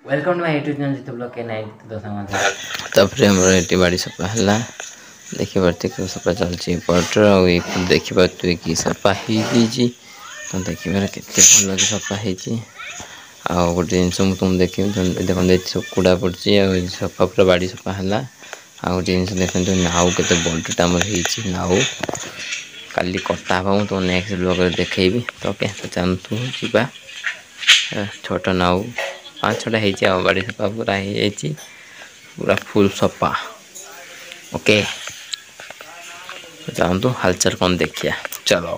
Welcome to my YouTube channel Jit blog के नाइट तो तापर हमर एटी बाड़ी सफा हला देखि पारते को सफा चलची पटर आ देखि पारते कि सफा ही जी तो देखि बार केते भल कि सफा ही आ गोटे जिन तुम देख देखो कूड़ा पड़ी आ सफा पूरा बाड़ी सफा हला आ गोटे जिन देखते नाउ के बड़टा होती नाउ काली कटा हम तुम नेक्स्ट ब्लॉग देखी तो क्या जानतु जा छोट नाउ 5-6टा हो बाड़ी सफा पूरा हो पूरा फुल सफा ओके जानतु हालचाल कौन देखिया चलो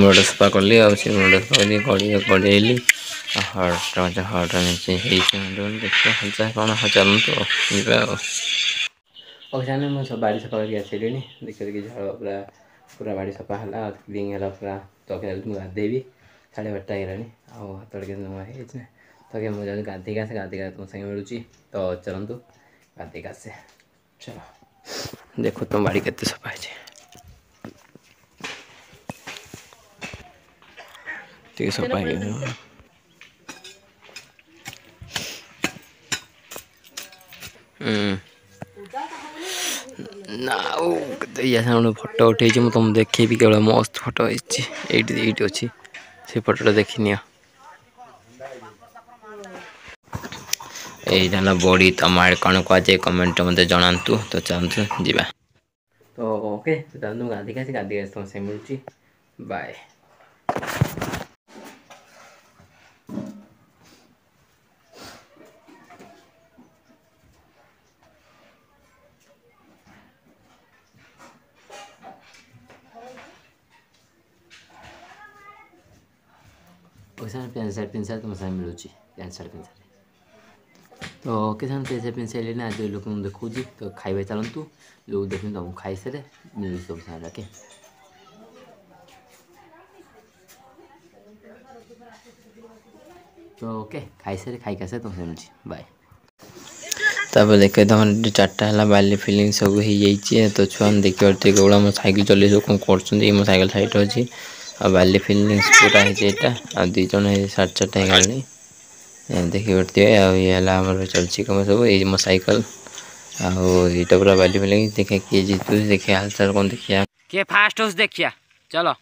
मुंड सफा कली मुंड सफा कली गड़ेली हट नीचे देखिए हालचाल कौन चलतु ओजाने मैं सब बाड़ी सफा करके आसिली देखिए कि झाड़ पूरा पूरा बाड़ी सफा है क्लीन है पूरा तो मुझे गाधेबी 12:30 है हाथ के नुआ तो मुझे गाधे आसे तुम संगे मिलूँ तो चलतु गाधे आसे चलो देखो तुम बाड़ी के सफा है सफा फटो उठे तुम देखेबी केवल मस्त फटो ये अच्छी से फटोटा देखनी यही बड़ी तुम आड़े कौन कहुए कमेंट मत जनातु तो चाहतु जा तो ओके तो चलतु गाधी तुम से मिलूँ बाय पैंट शर्ट तुम साथ मिलूँ पैंट शर्ट तो ओके सान पैंट शर्ट पिंध सारे आज लोक देखूँ तो खाଇବା चलतु लोग देख तुमको खाई सारे मिलूँ सब सारे ओके तो ओके खाई सारे खाई आसे तुम मिलूँ बाय तब देखे तुम 4टा है बाली फिलिंग सब हो जाइए तो छुआ देख पारे केवल मो साइकिल चल सब कौन कर मो साइकिल साइड अच्छी आ बाली फिलिंग पूरा है आ 2 जन 4:30 गलानी देखी पारे आमर चलती कम सब ये मो साइकिल आईटा पूरा बाली फिलिंग देखे किए जीतु देखिए हालचाल कौन देखिया किए फास्ट हो देखिया चलो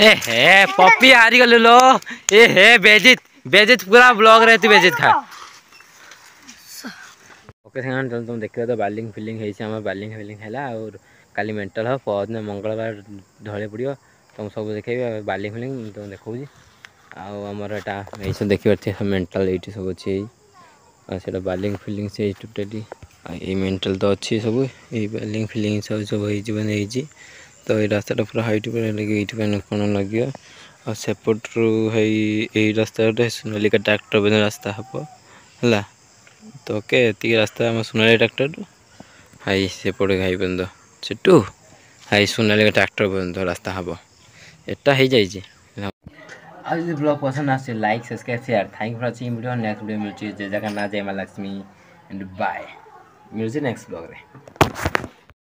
ए हे पप्पी हारी गलु लो ए हे बेजित बेजित पूरा ब्लॉग रहती बेजित खा ओके चल तुम देखिए तो बालिंग फिलिंग है बालिंग फिलिंग है और काली मेंटल हो पहरदिन मंगलवार ढले पड़ो तुम सब देखे बालिंग फिलिंग तुम देखा आमर यहाँ सब देखी पारे मेंटल ये सब अच्छी से बालिंग फिलिंग से टोटाली ये मेंटल तो अच्छी सब ये बालिंग फिलिंग सब सब हो तो ये रास्ता पूरा हाइट लगे कौन लगे और सेपटू है रास्ता सोनालिका ट्रैक्टर बना रास्ता हम है तो ओके ये रास्ता आम सोनाली ट्रैक्टर हाई सेपटे हाई पर्यंत सेटू हाई सोनालिका ट्रैक्टर पर्यंत रास्ता हम एटा हो जाए आज ब्लॉग पसंद आसे like subscribe share thank you for watching video next video मिलूँ जय जगन्नाथ जय माँ लक्ष्मी एंड बाय मिलूँ नेक्स्ट ब्लॉग रे।